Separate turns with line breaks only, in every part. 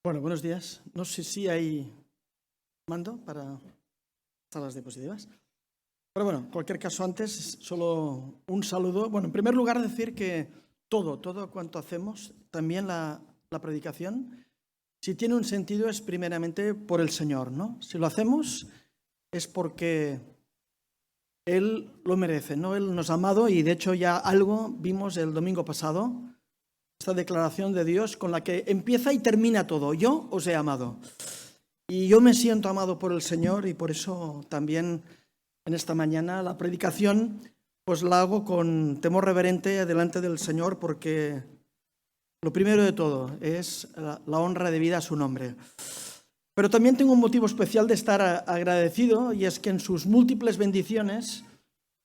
Bueno, buenos días. No sé si hay mando para salas diapositivas. Pero bueno, en cualquier caso, antes solo un saludo. Bueno, en primer lugar decir que todo cuanto hacemos, también la predicación, si tiene un sentido es primeramente por el Señor, ¿no? Si lo hacemos es porque Él lo merece, ¿no? Él nos ha amado y de hecho ya algo vimos el domingo pasado, esta declaración de Dios con la que empieza y termina todo. Yo os he amado. Y yo me siento amado por el Señor y por eso también en esta mañana la predicación pues la hago con temor reverente delante del Señor, porque lo primero de todo es la honra debida a su nombre. Pero también tengo un motivo especial de estar agradecido, y es que en sus múltiples bendiciones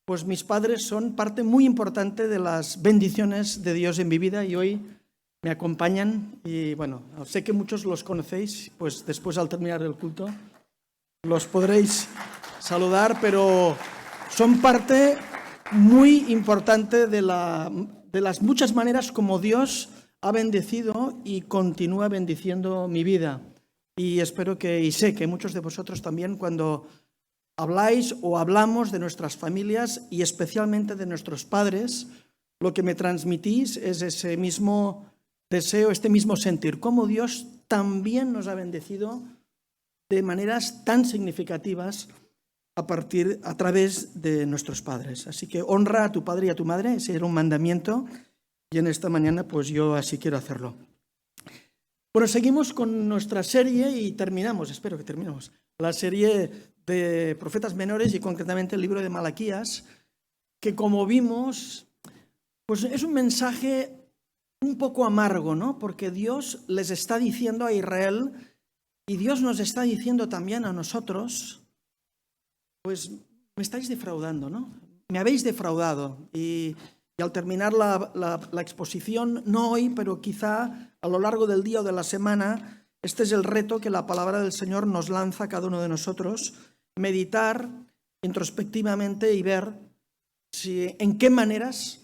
pues mis padres son parte muy importante de las bendiciones de Dios en mi vida y hoy me acompañan. Y bueno, sé que muchos los conocéis, pues después al terminar el culto los podréis saludar, pero son parte muy importante de las muchas maneras como Dios ha bendecido y continúa bendiciendo mi vida. Y espero que, y sé que muchos de vosotros también, cuando habláis o hablamos de nuestras familias y especialmente de nuestros padres, lo que me transmitís es ese mismo deseo, este mismo sentir, cómo Dios también nos ha bendecido de maneras tan significativas a través de nuestros padres. Así que honra a tu padre y a tu madre, ese era un mandamiento, y en esta mañana pues yo así quiero hacerlo. Bueno, seguimos con nuestra serie y terminamos, espero que terminemos, la serie de profetas menores y concretamente el libro de Malaquías, que como vimos, pues es un mensaje un poco amargo, ¿no? Porque Dios les está diciendo a Israel, y Dios nos está diciendo también a nosotros, pues me estáis defraudando, ¿no? Me habéis defraudado. Y al terminar la exposición, no hoy, pero quizá a lo largo del día o de la semana, este es el reto que la palabra del Señor nos lanza a cada uno de nosotros: meditar introspectivamente y ver en qué maneras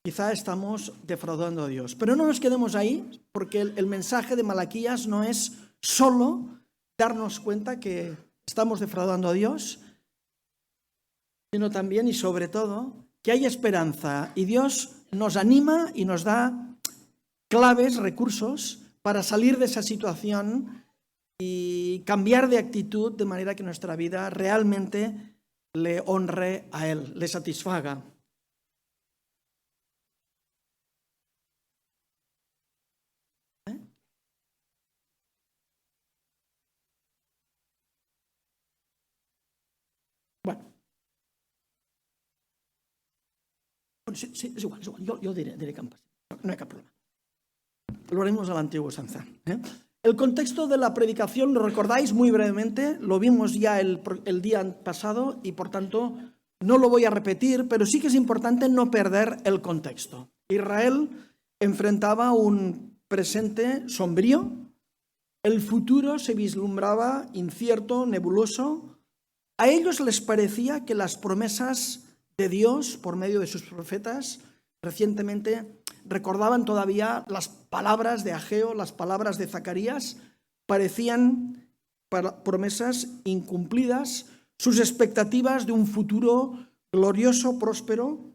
quizá estamos defraudando a Dios. Pero no nos quedemos ahí, porque el mensaje de Malaquías no es solo darnos cuenta que estamos defraudando a Dios, sino también y sobre todo que hay esperanza, y Dios nos anima y nos da claves, recursos para salir de esa situación y cambiar de actitud de manera que nuestra vida realmente le honre a Él, le satisfaga. Bueno, sí, es igual. Yo diré campos. No hay problema. Lo haremos a la antigua usanza. El contexto de la predicación, ¿lo recordáis muy brevemente? Lo vimos ya el día pasado y por tanto no lo voy a repetir, pero sí que es importante no perder el contexto. Israel enfrentaba un presente sombrío, el futuro se vislumbraba incierto, nebuloso. A ellos les parecía que las promesas de Dios por medio de sus profetas recientemente recordaban todavía las palabras de Ageo, las palabras de Zacarías, parecían promesas incumplidas. Sus expectativas de un futuro glorioso, próspero,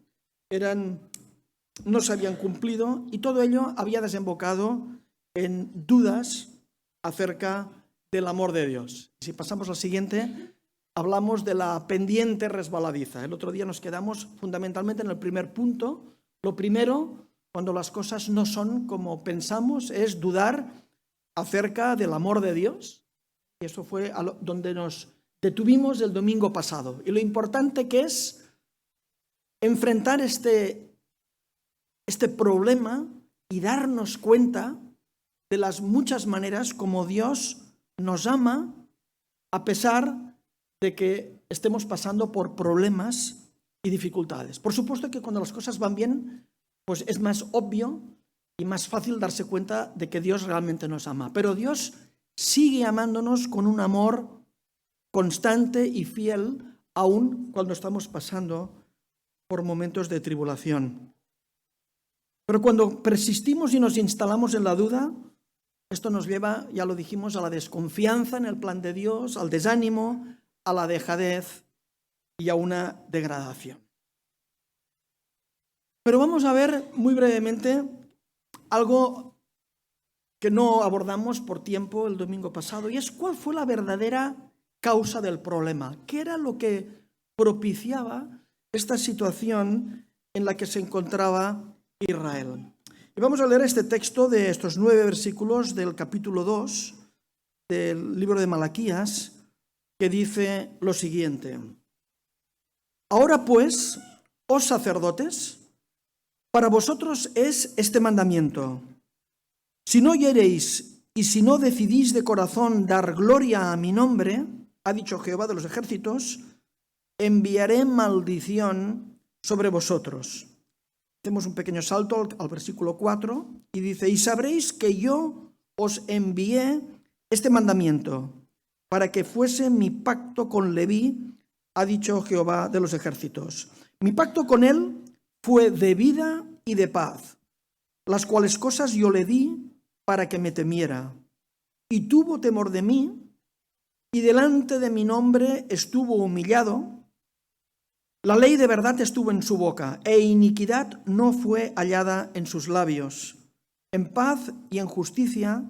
no se habían cumplido, y todo ello había desembocado en dudas acerca del amor de Dios. Si pasamos al siguiente, hablamos de la pendiente resbaladiza. El otro día nos quedamos fundamentalmente en el primer punto. Lo primero, cuando las cosas no son como pensamos, es dudar acerca del amor de Dios. Y eso fue donde nos detuvimos el domingo pasado. Y lo importante que es enfrentar este problema y darnos cuenta de las muchas maneras como Dios nos ama a pesar de que estemos pasando por problemas y dificultades. Por supuesto que cuando las cosas van bien, pues es más obvio y más fácil darse cuenta de que Dios realmente nos ama. Pero Dios sigue amándonos con un amor constante y fiel, aun cuando estamos pasando por momentos de tribulación. Pero cuando persistimos y nos instalamos en la duda, Esto nos lleva, ya lo dijimos, a la desconfianza en el plan de Dios, al desánimo, a la dejadez y a una degradación. Pero vamos a ver muy brevemente algo que no abordamos por tiempo el domingo pasado, y es cuál fue la verdadera causa del problema. ¿Qué era lo que propiciaba esta situación en la que se encontraba Israel? Y vamos a leer este texto de estos 9 versículos del capítulo 2 del libro de Malaquías, que dice lo siguiente: Ahora pues, oh sacerdotes, para vosotros es este mandamiento: si no oyereis y si no decidís de corazón dar gloria a mi nombre, ha dicho Jehová de los ejércitos, enviaré maldición sobre vosotros. Hacemos un pequeño salto al versículo 4 y dice: y sabréis que yo os envié este mandamiento para que fuese mi pacto con Leví, ha dicho Jehová de los ejércitos. Mi pacto con él fue de vida y de paz, las cuales cosas yo le di para que me temiera. Y tuvo temor de mí, y delante de mi nombre estuvo humillado. La ley de verdad estuvo en su boca, e iniquidad no fue hallada en sus labios. En paz y en justicia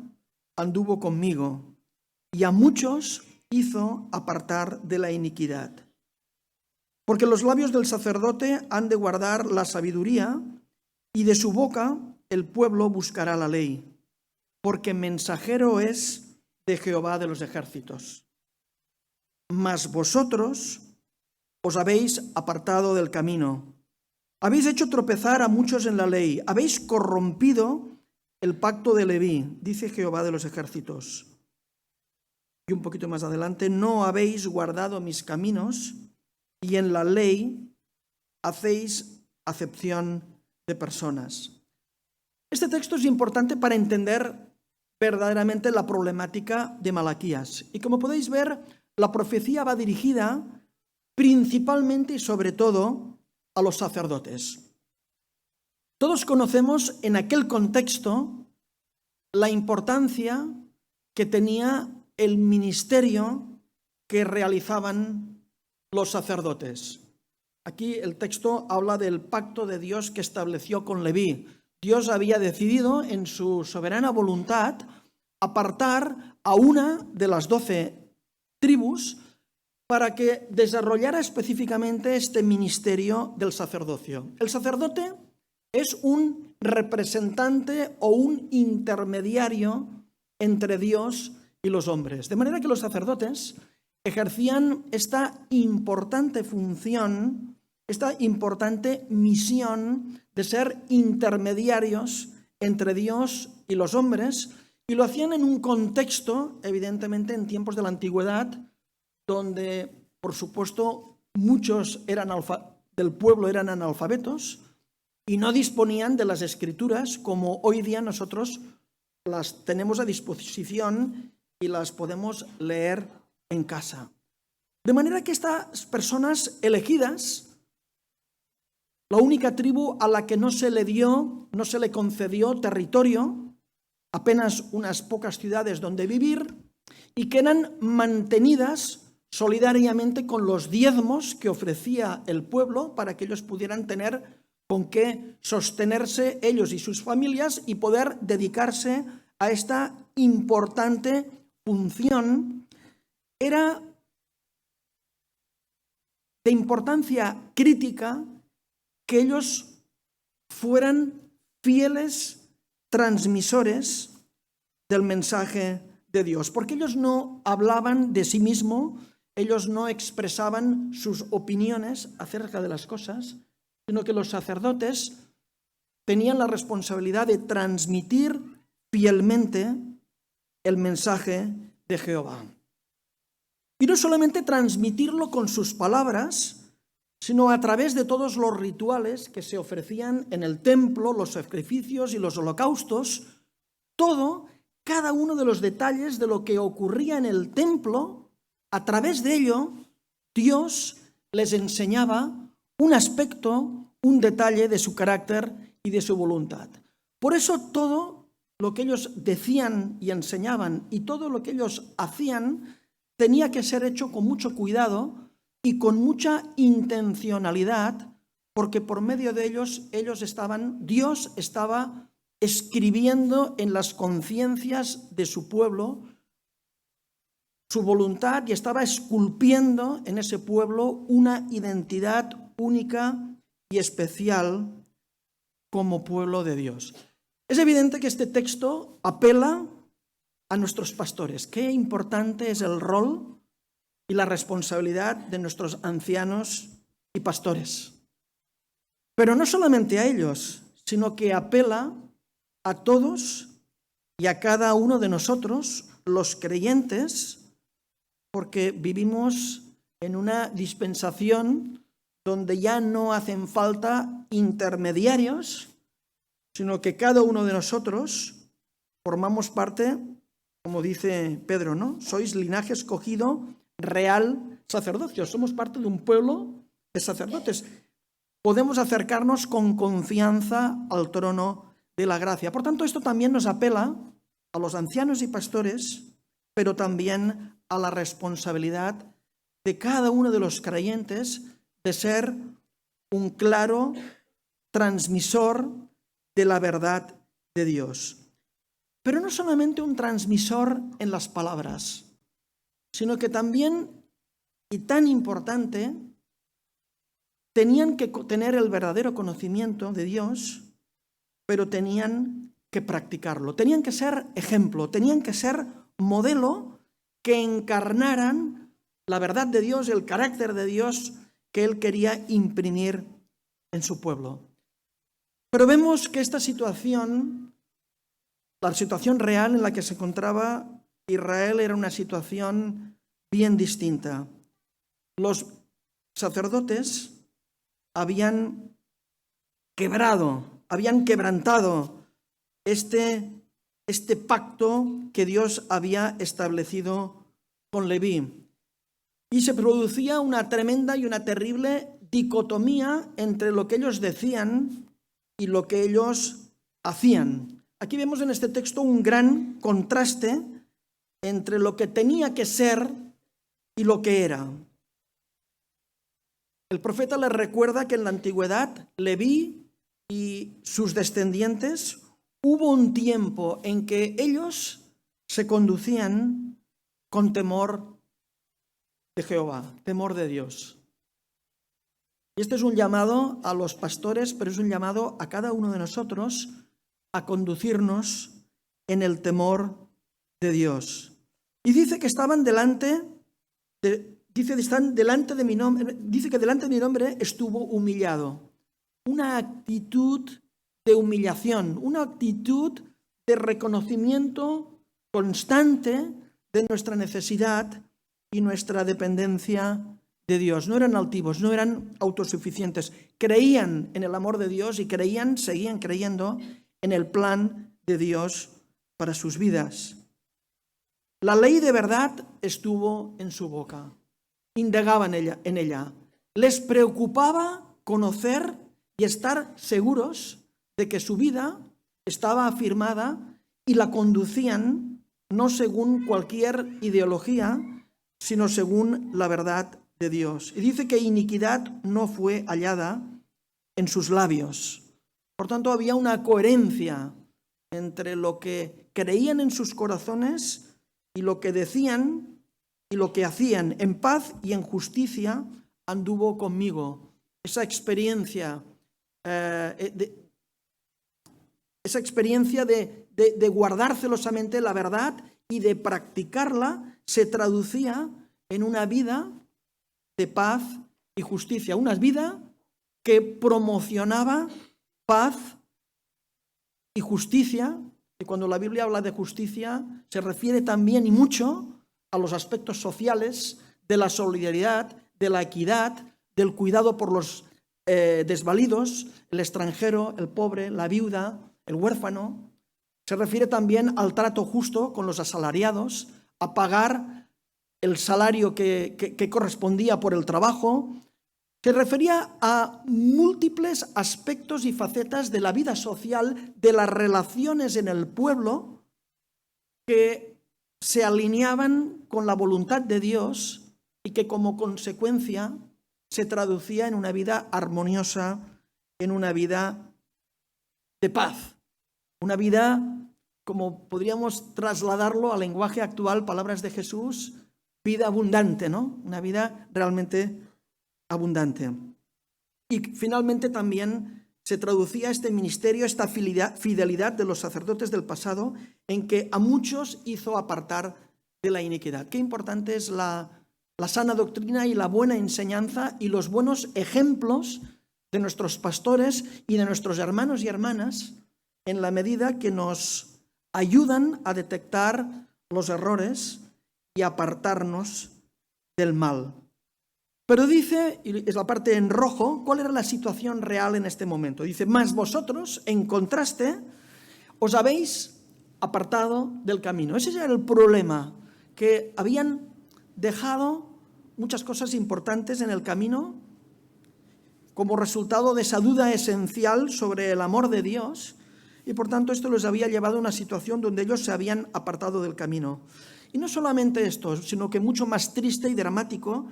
anduvo conmigo, y a muchos hizo apartar de la iniquidad. Porque los labios del sacerdote han de guardar la sabiduría, y de su boca el pueblo buscará la ley, porque mensajero es de Jehová de los ejércitos. Mas vosotros os habéis apartado del camino, habéis hecho tropezar a muchos en la ley, habéis corrompido el pacto de Leví, dice Jehová de los ejércitos. Y un poquito más adelante: no habéis guardado mis caminos, y en la ley hacéis acepción de personas. Este texto es importante para entender verdaderamente la problemática de Malaquías. Y como podéis ver, la profecía va dirigida principalmente y sobre todo a los sacerdotes. Todos conocemos en aquel contexto la importancia que tenía el ministerio que realizaban los sacerdotes. Aquí el texto habla del pacto de Dios que estableció con Leví. Dios había decidido en su soberana voluntad apartar a una de las 12 tribus para que desarrollara específicamente este ministerio del sacerdocio. El sacerdote es un representante o un intermediario entre Dios y los hombres. De manera que los sacerdotes ejercían esta importante función, esta importante misión de ser intermediarios entre Dios y los hombres, y lo hacían en un contexto, evidentemente en tiempos de la antigüedad, donde, por supuesto, muchos del pueblo eran analfabetos y no disponían de las escrituras como hoy día nosotros las tenemos a disposición y las podemos leer en casa. De manera que estas personas elegidas, la única tribu a la que no se le concedió territorio, apenas unas pocas ciudades donde vivir, y que eran mantenidas solidariamente con los diezmos que ofrecía el pueblo para que ellos pudieran tener con qué sostenerse ellos y sus familias y poder dedicarse a esta importante función. Era de importancia crítica que ellos fueran fieles transmisores del mensaje de Dios, porque ellos no hablaban de sí mismos, ellos no expresaban sus opiniones acerca de las cosas, sino que los sacerdotes tenían la responsabilidad de transmitir fielmente el mensaje de Jehová. Y no solamente transmitirlo con sus palabras, sino a través de todos los rituales que se ofrecían en el templo, los sacrificios y los holocaustos, cada uno de los detalles de lo que ocurría en el templo, a través de ello, Dios les enseñaba un aspecto, un detalle de su carácter y de su voluntad. Por eso todo lo que ellos decían y enseñaban y todo lo que ellos hacían tenía que ser hecho con mucho cuidado y con mucha intencionalidad, porque por medio de ellos, Dios estaba escribiendo en las conciencias de su pueblo su voluntad y estaba esculpiendo en ese pueblo una identidad única y especial como pueblo de Dios. Es evidente que este texto apela a nuestros pastores. Qué importante es el rol y la responsabilidad de nuestros ancianos y pastores. Pero no solamente a ellos, sino que apela a todos y a cada uno de nosotros, los creyentes, porque vivimos en una dispensación donde ya no hacen falta intermediarios, sino que cada uno de nosotros formamos parte, como dice Pedro, ¿no? Sois linaje escogido, real sacerdocio. Somos parte de un pueblo de sacerdotes. Podemos acercarnos con confianza al trono de la gracia. Por tanto, esto también nos apela a los ancianos y pastores, pero también a la responsabilidad de cada uno de los creyentes de ser un claro transmisor de la verdad de Dios. Pero no solamente un transmisor en las palabras, sino que también, y tan importante, tenían que tener el verdadero conocimiento de Dios, pero tenían que practicarlo. Tenían que ser ejemplo, tenían que ser modelo que encarnaran la verdad de Dios, el carácter de Dios que Él quería imprimir en su pueblo. Pero vemos que esta situación, la situación real en la que se encontraba Israel, era una situación bien distinta. Los sacerdotes habían quebrantado este pacto que Dios había establecido con Leví. Y se producía una tremenda y una terrible dicotomía entre lo que ellos decían y lo que ellos hacían. Aquí vemos en este texto un gran contraste entre lo que tenía que ser y lo que era. El profeta les recuerda que en la antigüedad Leví y sus descendientes hubo un tiempo en que ellos se conducían con temor de Jehová, temor de Dios. Y este es un llamado a los pastores, pero es un llamado a cada uno de nosotros a conducirnos en el temor de Dios. Y dice que estaban delante de mi nombre, dice que delante de mi nombre estuvo humillado. Una actitud de humillación, una actitud de reconocimiento constante de nuestra necesidad y nuestra dependencia de Dios. No eran altivos, no eran autosuficientes. Creían en el amor de Dios y seguían creyendo en el plan de Dios para sus vidas. La ley de verdad estuvo en su boca. Indagaban en ella. Les preocupaba conocer y estar seguros de que su vida estaba afirmada y la conducían no según cualquier ideología, sino según la verdad de Dios. Y dice que iniquidad no fue hallada en sus labios. Por tanto, había una coherencia entre lo que creían en sus corazones y lo que decían y lo que hacían. En paz y en justicia anduvo conmigo. Esa experiencia de guardar celosamente la verdad y de practicarla se traducía en una vida de paz y justicia, una vida que promocionaba paz y justicia. Y cuando la Biblia habla de justicia se refiere también y mucho a los aspectos sociales de la solidaridad, de la equidad, del cuidado por los desvalidos, el extranjero, el pobre, la viuda, el huérfano. Se refiere también al trato justo con los asalariados, a pagar el salario que correspondía por el trabajo, Se refería a múltiples aspectos y facetas de la vida social, de las relaciones en el pueblo, que se alineaban con la voluntad de Dios y que como consecuencia se traducía en una vida armoniosa, en una vida de paz, una vida, como podríamos trasladarlo al lenguaje actual, palabras de Jesús, vida abundante, ¿no? Una vida realmente abundante. Y finalmente también se traducía este ministerio, esta fidelidad de los sacerdotes del pasado, en que a muchos hizo apartar de la iniquidad. Qué importante es la sana doctrina y la buena enseñanza y los buenos ejemplos de nuestros pastores y de nuestros hermanos y hermanas, en la medida que nos ayudan a detectar los errores y apartarnos del mal. Pero dice, y es la parte en rojo, ¿cuál era la situación real en este momento? Dice, mas vosotros, en contraste, os habéis apartado del camino. Ese era el problema, que habían dejado muchas cosas importantes en el camino como resultado de esa duda esencial sobre el amor de Dios, y por tanto esto les había llevado a una situación donde ellos se habían apartado del camino. Y no solamente esto, sino que mucho más triste y dramático,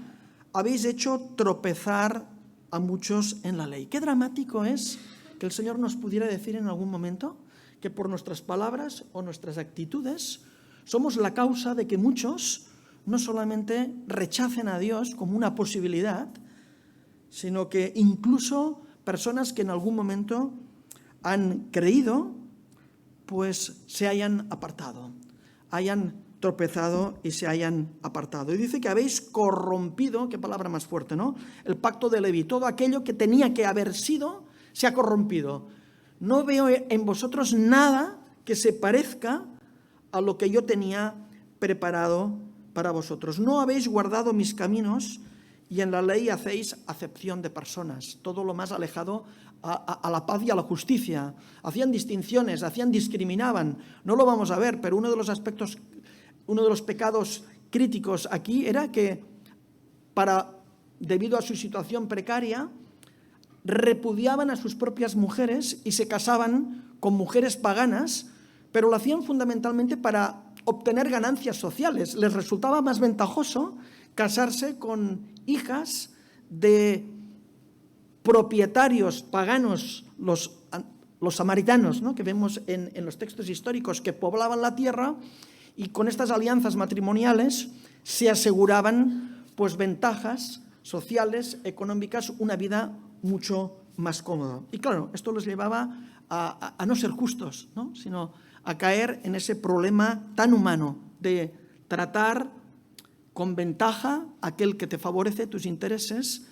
habéis hecho tropezar a muchos en la ley. Qué dramático es que el Señor nos pudiera decir en algún momento que por nuestras palabras o nuestras actitudes somos la causa de que muchos no solamente rechacen a Dios como una posibilidad, sino que incluso personas que en algún momento han creído, pues se hayan apartado, hayan tropezado y se hayan apartado. Y dice que habéis corrompido, qué palabra más fuerte, ¿no? El pacto de Leví, todo aquello que tenía que haber sido, se ha corrompido. No veo en vosotros nada que se parezca a lo que yo tenía preparado para vosotros. No habéis guardado mis caminos y en la ley hacéis acepción de personas, todo lo más alejado a la paz y a la justicia. Hacían distinciones, discriminaban. No lo vamos a ver, pero uno de los aspectos, uno de los pecados críticos aquí era que debido a su situación precaria, repudiaban a sus propias mujeres y se casaban con mujeres paganas, pero lo hacían fundamentalmente para obtener ganancias sociales. Les resultaba más ventajoso casarse con hijas de propietarios paganos, los samaritanos, ¿no?, que vemos en los textos históricos, que poblaban la tierra, y con estas alianzas matrimoniales se aseguraban pues ventajas sociales, económicas, una vida mucho más cómoda. Y claro, esto les llevaba a no ser justos, ¿no?, sino a caer en ese problema tan humano de tratar con ventaja a aquel que te favorece tus intereses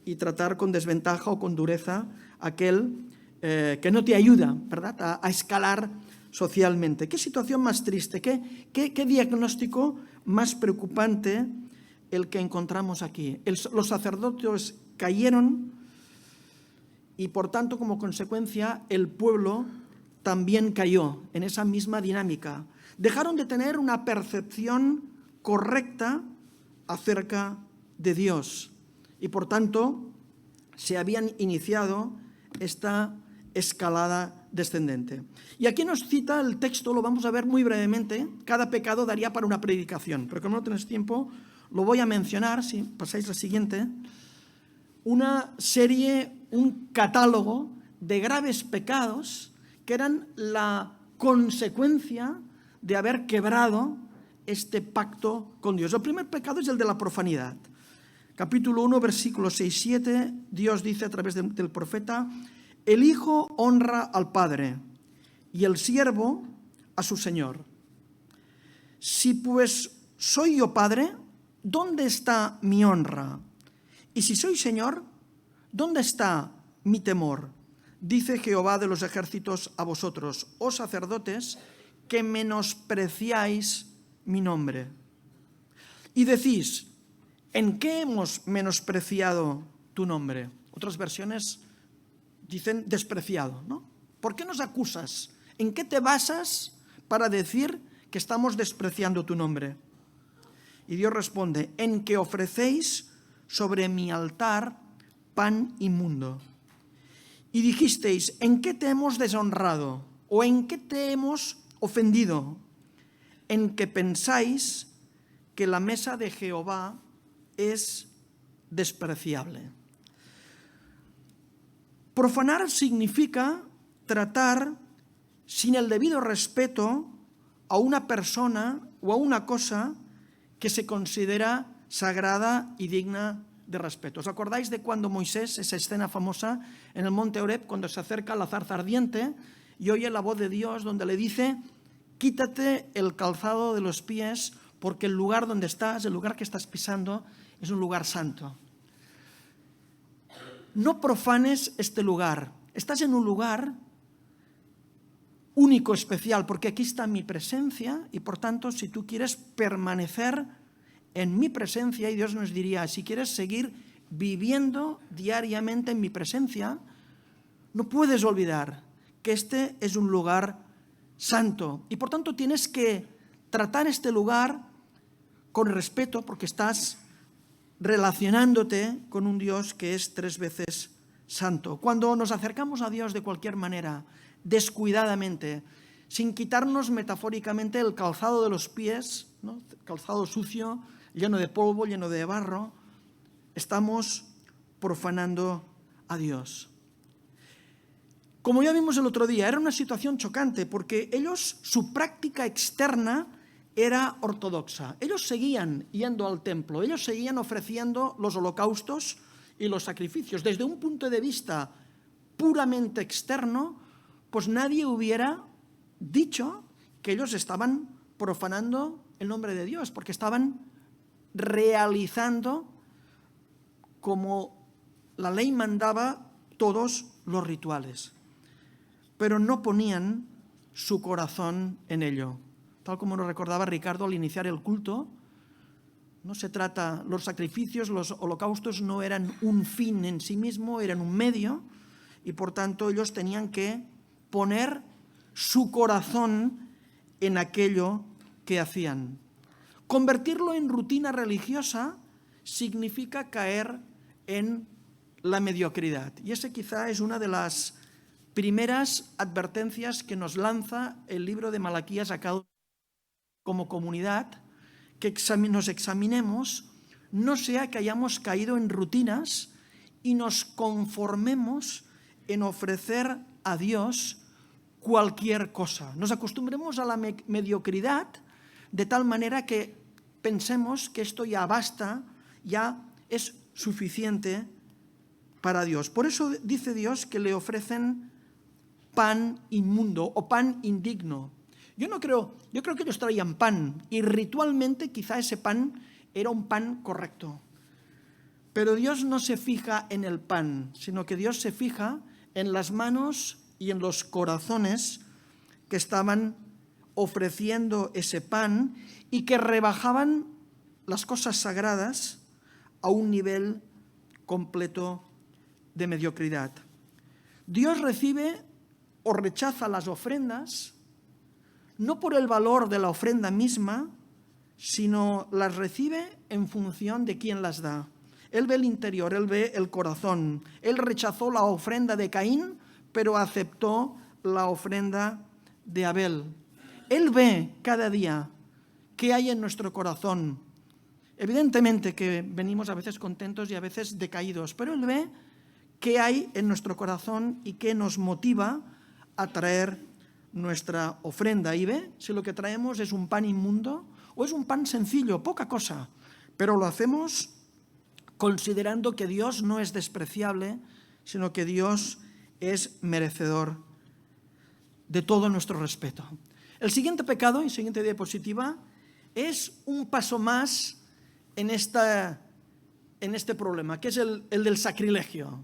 y tratar con desventaja o con dureza a aquel que no te ayuda, ¿verdad?, a escalar socialmente. ¿Qué situación más triste? ¿Qué diagnóstico más preocupante el que encontramos aquí? Los sacerdotes cayeron y, por tanto, como consecuencia, el pueblo también cayó en esa misma dinámica. Dejaron de tener una percepción correcta acerca de Dios y, por tanto, se habían iniciado esta escalada descendente. Y aquí nos cita el texto, lo vamos a ver muy brevemente. Cada pecado daría para una predicación, pero como no tenéis tiempo, lo voy a mencionar, si pasáis la siguiente. Una serie, un catálogo de graves pecados que eran la consecuencia de haber quebrado este pacto con Dios. El primer pecado es el de la profanidad. Capítulo 1, versículos 6-7, Dios dice a través del profeta: el hijo honra al padre y el siervo a su señor. Si pues soy yo padre, ¿dónde está mi honra? Y si soy señor, ¿dónde está mi temor? Dice Jehová de los ejércitos a vosotros, oh sacerdotes, que menospreciáis mi nombre. Y decís: ¿en qué hemos menospreciado tu nombre? Otras versiones dicen despreciado, ¿no? ¿Por qué nos acusas? ¿En qué te basas para decir que estamos despreciando tu nombre? Y Dios responde: en que ofrecéis sobre mi altar pan inmundo. Y dijisteis, ¿en qué te hemos deshonrado? ¿O en qué te hemos ofendido? En que pensáis que la mesa de Jehová es despreciable. Profanar significa tratar sin el debido respeto a una persona o a una cosa que se considera sagrada y digna de respeto. ¿Os acordáis de cuando Moisés, esa escena famosa en el monte Horeb, cuando se acerca a la zarza ardiente y oye la voz de Dios donde le dice, quítate el calzado de los pies porque el lugar donde estás, el lugar que estás pisando, es un lugar santo? No profanes este lugar. Estás en un lugar único, especial, porque aquí está mi presencia y por tanto, si tú quieres permanecer en mi presencia, y Dios nos diría, si quieres seguir viviendo diariamente en mi presencia, no puedes olvidar que este es un lugar santo y por tanto tienes que tratar este lugar con respeto porque estás relacionándote con un Dios que es 3 veces santo. Cuando nos acercamos a Dios de cualquier manera, descuidadamente, sin quitarnos metafóricamente el calzado de los pies, ¿no? Calzado sucio, lleno de polvo, lleno de barro, estamos profanando a Dios. Como ya vimos el otro día, era una situación chocante porque ellos, su práctica externa era ortodoxa. Ellos seguían yendo al templo, ellos seguían ofreciendo los holocaustos y los sacrificios. Desde un punto de vista puramente externo, pues nadie hubiera dicho que ellos estaban profanando el nombre de Dios, porque estaban realizando como la ley mandaba todos los rituales, pero no ponían su corazón en ello. Tal como nos recordaba Ricardo al iniciar el culto, no se trata, los sacrificios, los holocaustos no eran un fin en sí mismo, eran un medio, y por tanto ellos tenían que poner su corazón en aquello que hacían. Convertirlo en rutina religiosa significa caer en la mediocridad. Y esa quizá es una de las primeras advertencias que nos lanza el libro de Malaquías a cada como comunidad, que nos examinemos, no sea que hayamos caído en rutinas y nos conformemos en ofrecer a Dios cualquier cosa. Nos acostumbremos a la mediocridad de tal manera que pensemos que esto ya basta, ya es suficiente para Dios. Por eso dice Dios que le ofrecen pan inmundo o pan indigno. Yo creo que ellos traían pan y ritualmente quizá ese pan era un pan correcto. Pero Dios no se fija en el pan, sino que Dios se fija en las manos y en los corazones que estaban ofreciendo ese pan y que rebajaban las cosas sagradas a un nivel completo de mediocridad. Dios recibe o rechaza las ofrendas no por el valor de la ofrenda misma, sino las recibe en función de quién las da. Él ve el interior, él ve el corazón. Él rechazó la ofrenda de Caín, pero aceptó la ofrenda de Abel. Él ve cada día qué hay en nuestro corazón. Evidentemente que venimos a veces contentos y a veces decaídos, pero Él ve qué hay en nuestro corazón y qué nos motiva a traer nuestra ofrenda. Y ve si lo que traemos es un pan inmundo o es un pan sencillo, poca cosa, pero lo hacemos considerando que Dios no es despreciable, sino que Dios es merecedor de todo nuestro respeto. El siguiente pecado, y siguiente diapositiva, es un paso más en este problema, que es el del sacrilegio.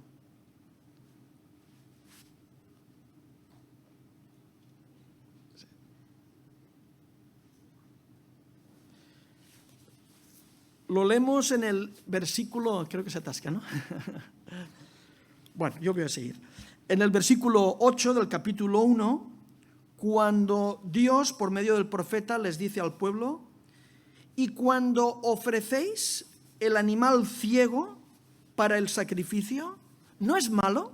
Lo leemos en el versículo, creo que se atasca, ¿no? Bueno, yo voy a seguir. En el versículo 8 del capítulo 1, cuando Dios, por medio del profeta, les dice al pueblo, y cuando ofrecéis el animal ciego para el sacrificio? ¿No es malo?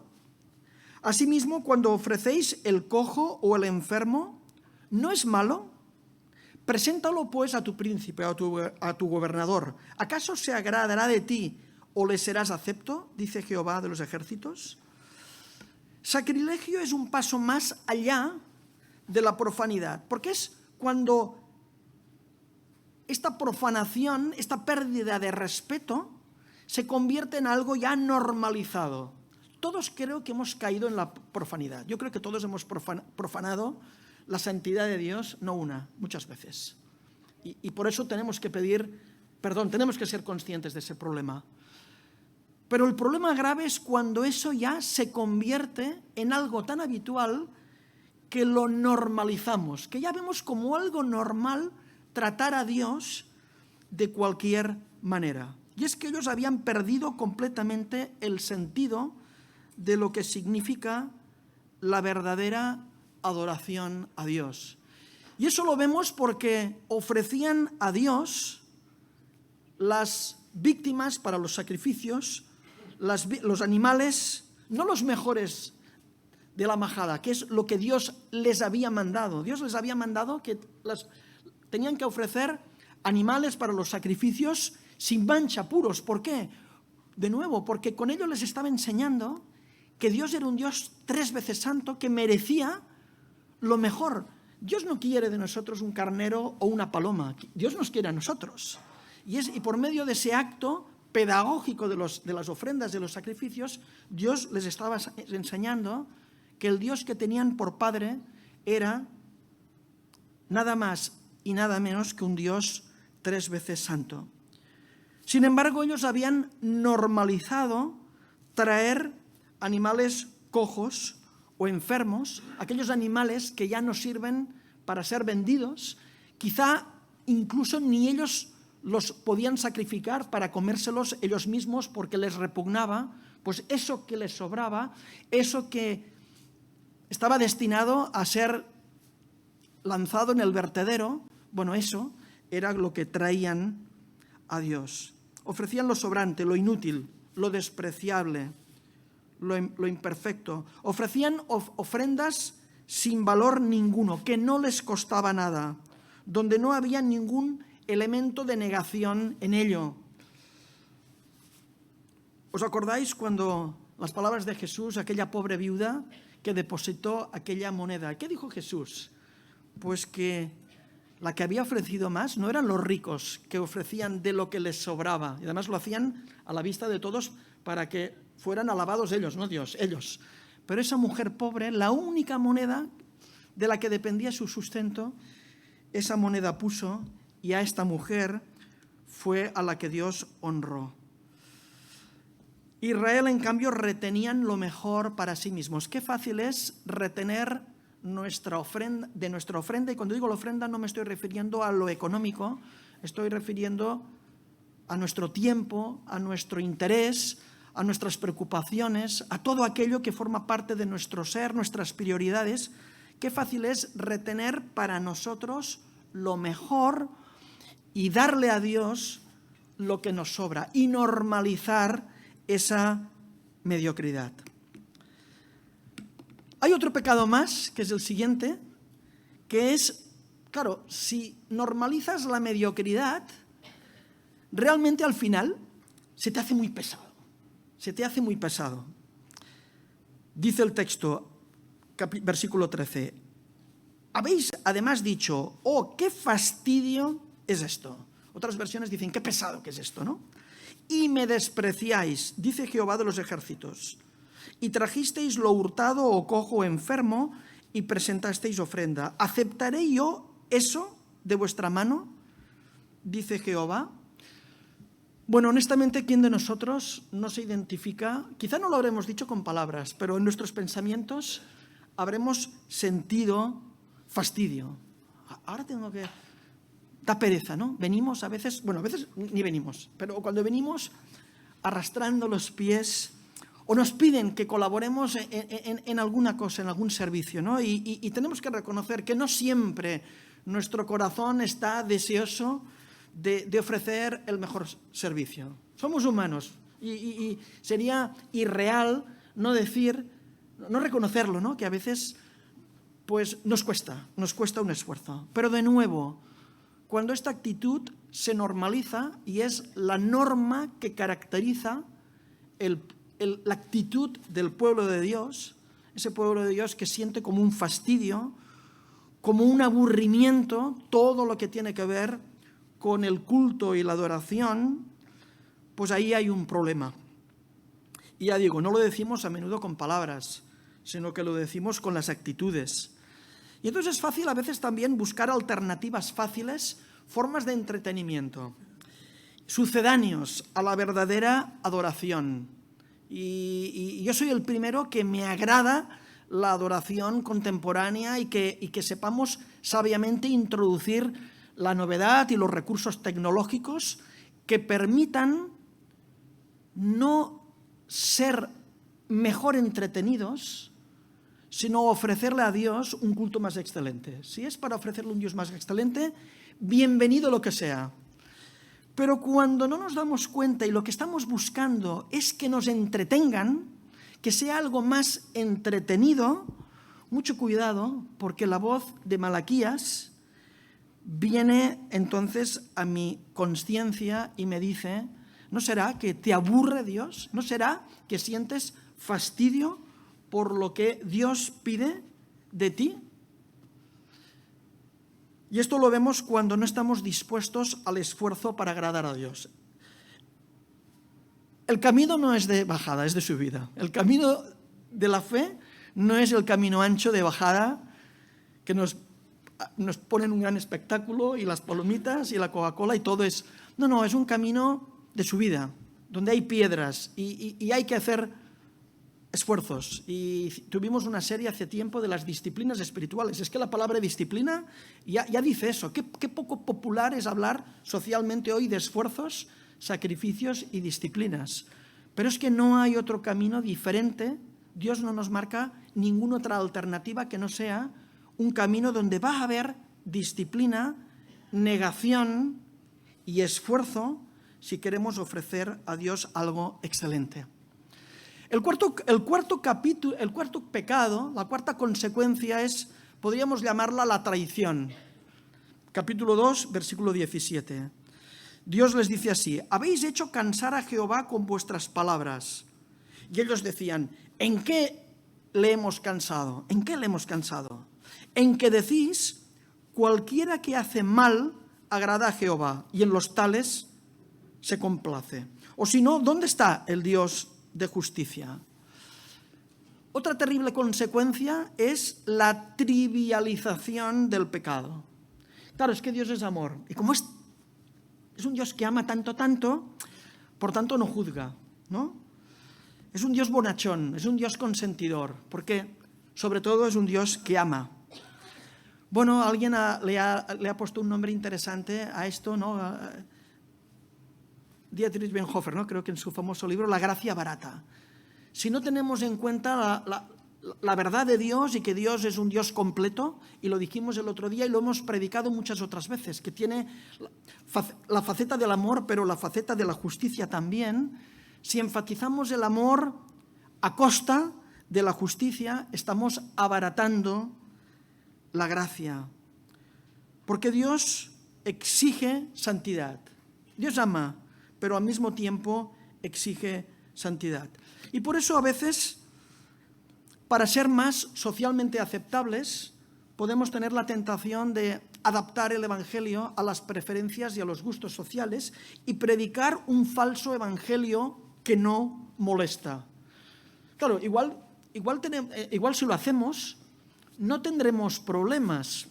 Asimismo, cuando ofrecéis el cojo o el enfermo, ¿no es malo? Preséntalo pues a tu príncipe, a tu gobernador. ¿Acaso se agradará de ti o le serás acepto? Dice Jehová de los ejércitos. Sacrilegio es un paso más allá de la profanidad, porque es cuando esta profanación, esta pérdida de respeto, se convierte en algo ya normalizado. Todos creo que hemos caído en la profanidad. Yo creo que todos hemos profanado la santidad de Dios, no una, muchas veces. Y por eso tenemos que pedir perdón, tenemos que ser conscientes de ese problema. Pero el problema grave es cuando eso ya se convierte en algo tan habitual que lo normalizamos, que ya vemos como algo normal tratar a Dios de cualquier manera. Y es que ellos habían perdido completamente el sentido de lo que significa la verdadera adoración a Dios. Y eso lo vemos porque ofrecían a Dios las víctimas para los sacrificios, los animales, no los mejores de la majada, que es lo que Dios les había mandado. Dios les había mandado que tenían que ofrecer animales para los sacrificios sin mancha, puros. ¿Por qué? De nuevo, porque con ello les estaba enseñando que Dios era un Dios 3 veces santo que merecía lo mejor. Dios no quiere de nosotros un carnero o una paloma. Dios nos quiere a nosotros. Y por medio de ese acto pedagógico de las ofrendas, de los sacrificios, Dios les estaba enseñando que el Dios que tenían por Padre era nada más y nada menos que un Dios 3 veces santo. Sin embargo, ellos habían normalizado traer animales cojos o enfermos, aquellos animales que ya no sirven para ser vendidos, quizá incluso ni ellos los podían sacrificar para comérselos ellos mismos porque les repugnaba, pues eso que les sobraba, eso que estaba destinado a ser lanzado en el vertedero, bueno, eso era lo que traían a Dios. Ofrecían lo sobrante, lo inútil, lo despreciable, lo imperfecto. Ofrecían ofrendas sin valor ninguno, que no les costaba nada, donde no había ningún elemento de negación en ello. ¿Os acordáis cuando las palabras de Jesús, aquella pobre viuda que depositó aquella moneda? ¿Qué dijo Jesús? Pues que la que había ofrecido más no eran los ricos que ofrecían de lo que les sobraba, y además lo hacían a la vista de todos para que fueran alabados ellos, no Dios, ellos. Pero esa mujer pobre, la única moneda de la que dependía su sustento, esa moneda puso, y a esta mujer fue a la que Dios honró. Israel, en cambio, retenían lo mejor para sí mismos. Qué fácil es retener nuestra ofrenda, y cuando digo la ofrenda no me estoy refiriendo a lo económico, estoy refiriendo a nuestro tiempo, a nuestro interés, a nuestras preocupaciones, a todo aquello que forma parte de nuestro ser, nuestras prioridades. Qué fácil es retener para nosotros lo mejor y darle a Dios lo que nos sobra y normalizar esa mediocridad. Hay otro pecado más, que es el siguiente, que es, claro, si normalizas la mediocridad, realmente al final se te hace muy pesado. Se te hace muy pesado. Dice el texto, versículo 13, habéis además dicho, oh, qué fastidio es esto. Otras versiones dicen, qué pesado que es esto, ¿no? Y me despreciáis, dice Jehová de los ejércitos, y trajisteis lo hurtado o cojo o enfermo y presentasteis ofrenda. ¿Aceptaré yo eso de vuestra mano? Dice Jehová. Bueno, honestamente, ¿quién de nosotros no se identifica? Quizá no lo habremos dicho con palabras, pero en nuestros pensamientos habremos sentido fastidio. Ahora tengo que... Da pereza, ¿no? Venimos a veces ni venimos, pero cuando venimos arrastrando los pies o nos piden que colaboremos en alguna cosa, en algún servicio, ¿no? Y tenemos que reconocer que no siempre nuestro corazón está deseoso de ofrecer el mejor servicio. Somos humanos, Y sería irreal no reconocerlo, ¿no? Que a veces pues nos cuesta un esfuerzo. Pero de nuevo, cuando esta actitud se normaliza y es la norma que caracteriza la actitud del pueblo de Dios, ese pueblo de Dios que siente como un fastidio, como un aburrimiento, todo lo que tiene que ver con el culto y la adoración, pues ahí hay un problema. Y ya digo, no lo decimos a menudo con palabras, sino que lo decimos con las actitudes. Y entonces es fácil a veces también buscar alternativas fáciles, formas de entretenimiento, sucedáneos a la verdadera adoración. Y yo soy el primero que me agrada la adoración contemporánea y que sepamos sabiamente introducir la novedad y los recursos tecnológicos que permitan no ser mejor entretenidos, sino ofrecerle a Dios un culto más excelente. Si es para ofrecerle un Dios más excelente, bienvenido lo que sea. Pero cuando no nos damos cuenta y lo que estamos buscando es que nos entretengan, que sea algo más entretenido, mucho cuidado, porque la voz de Malaquías viene entonces a mi conciencia y me dice, ¿no será que te aburre Dios? ¿No será que sientes fastidio por lo que Dios pide de ti? Y esto lo vemos cuando no estamos dispuestos al esfuerzo para agradar a Dios. El camino no es de bajada, es de subida. El camino de la fe no es el camino ancho de bajada que nos ponen un gran espectáculo y las palomitas y la Coca-Cola y todo es... No, es un camino de subida, donde hay piedras y hay que hacer esfuerzos. Y tuvimos una serie hace tiempo de las disciplinas espirituales. Es que la palabra disciplina ya dice eso. Qué poco popular es hablar socialmente hoy de esfuerzos, sacrificios y disciplinas. Pero es que no hay otro camino diferente. Dios no nos marca ninguna otra alternativa que no sea un camino donde va a haber disciplina, negación y esfuerzo si queremos ofrecer a Dios algo excelente. El cuarto pecado, la cuarta consecuencia podríamos llamarla la traición. Capítulo 2, versículo 17. Dios les dice así, habéis hecho cansar a Jehová con vuestras palabras. Y ellos decían, ¿en qué le hemos cansado? ¿En qué le hemos cansado? En que decís, cualquiera que hace mal agrada a Jehová, y en los tales se complace. O si no, ¿dónde está el Dios de justicia? Otra terrible consecuencia es la trivialización del pecado. Claro, es que Dios es amor. Y como es un Dios que ama tanto, por tanto no juzga, ¿no? Es un Dios bonachón, es un Dios consentidor, porque sobre todo es un Dios que ama. Bueno, alguien le ha puesto un nombre interesante a esto, ¿no? Dietrich Bonhoeffer, ¿no? Creo que en su famoso libro La gracia barata. Si no tenemos en cuenta la verdad de Dios y que Dios es un Dios completo, y lo dijimos el otro día y lo hemos predicado muchas otras veces, que tiene la faceta del amor, pero la faceta de la justicia también, si enfatizamos el amor a costa de la justicia, estamos abaratando la gracia. Porque Dios exige santidad. Dios ama, pero al mismo tiempo exige santidad. Y por eso a veces, para ser más socialmente aceptables, podemos tener la tentación de adaptar el evangelio a las preferencias y a los gustos sociales y predicar un falso evangelio que no molesta. Claro, igual si lo hacemos, no tendremos problemas,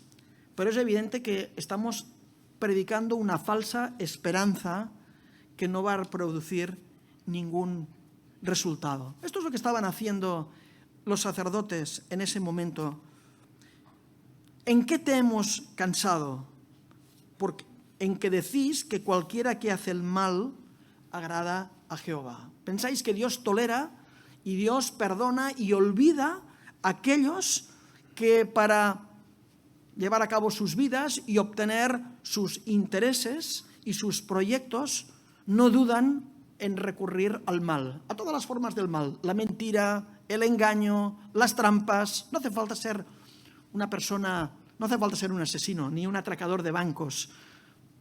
pero es evidente que estamos predicando una falsa esperanza que no va a producir ningún resultado. Esto es lo que estaban haciendo los sacerdotes en ese momento. ¿En qué te hemos cansado? En que decís que cualquiera que hace el mal agrada a Jehová. Pensáis que Dios tolera y Dios perdona y olvida a aquellos que para llevar a cabo sus vidas y obtener sus intereses y sus proyectos no dudan en recurrir al mal, a todas las formas del mal, la mentira, el engaño, las trampas. No hace falta ser una persona, no hace falta ser un asesino ni un atracador de bancos.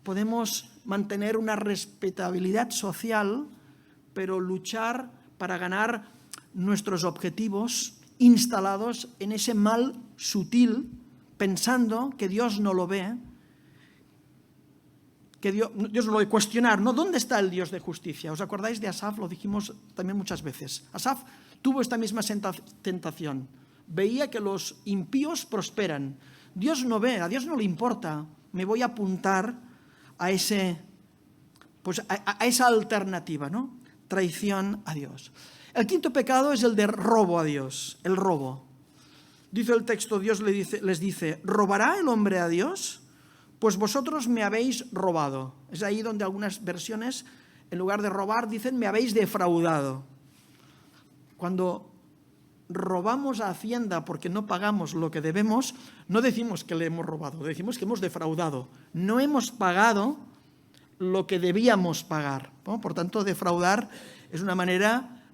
Podemos mantener una respetabilidad social, pero luchar para ganar nuestros objetivos instalados en ese mal sutil, pensando que Dios no lo ve, que Dios no lo ve, cuestionar, ¿no? ¿Dónde está el Dios de justicia? ¿Os acordáis de Asaf? Lo dijimos también muchas veces. Asaf tuvo esta misma tentación. Veía que los impíos prosperan. Dios no ve, a Dios no le importa. Me voy a apuntar a esa alternativa, ¿no? Traición a Dios. El quinto pecado es el de robo a Dios, el robo. Dice el texto, Dios les dice, ¿robará el hombre a Dios? Pues vosotros me habéis robado. Es ahí donde algunas versiones, en lugar de robar, dicen, me habéis defraudado. Cuando robamos a Hacienda porque no pagamos lo que debemos, no decimos que le hemos robado, decimos que hemos defraudado. No hemos pagado lo que debíamos pagar, ¿no? Por tanto, defraudar es una manera,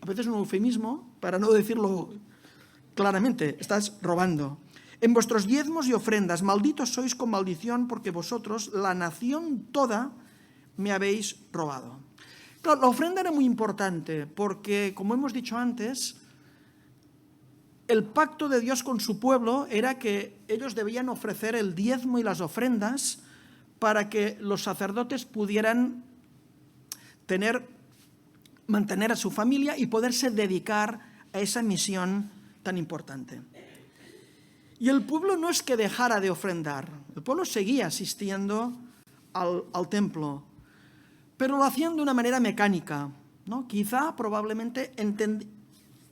a veces un eufemismo, para no decirlo claramente, estás robando. En vuestros diezmos y ofrendas, malditos sois con maldición, porque vosotros, la nación toda, me habéis robado. Claro, la ofrenda era muy importante, porque, como hemos dicho antes, el pacto de Dios con su pueblo era que ellos debían ofrecer el diezmo y las ofrendas para que los sacerdotes pudieran mantener a su familia y poderse dedicar a esa misión tan importante. Y el pueblo no es que dejara de ofrendar, el pueblo seguía asistiendo al templo, pero lo hacían de una manera mecánica, ¿no? Quizá, probablemente,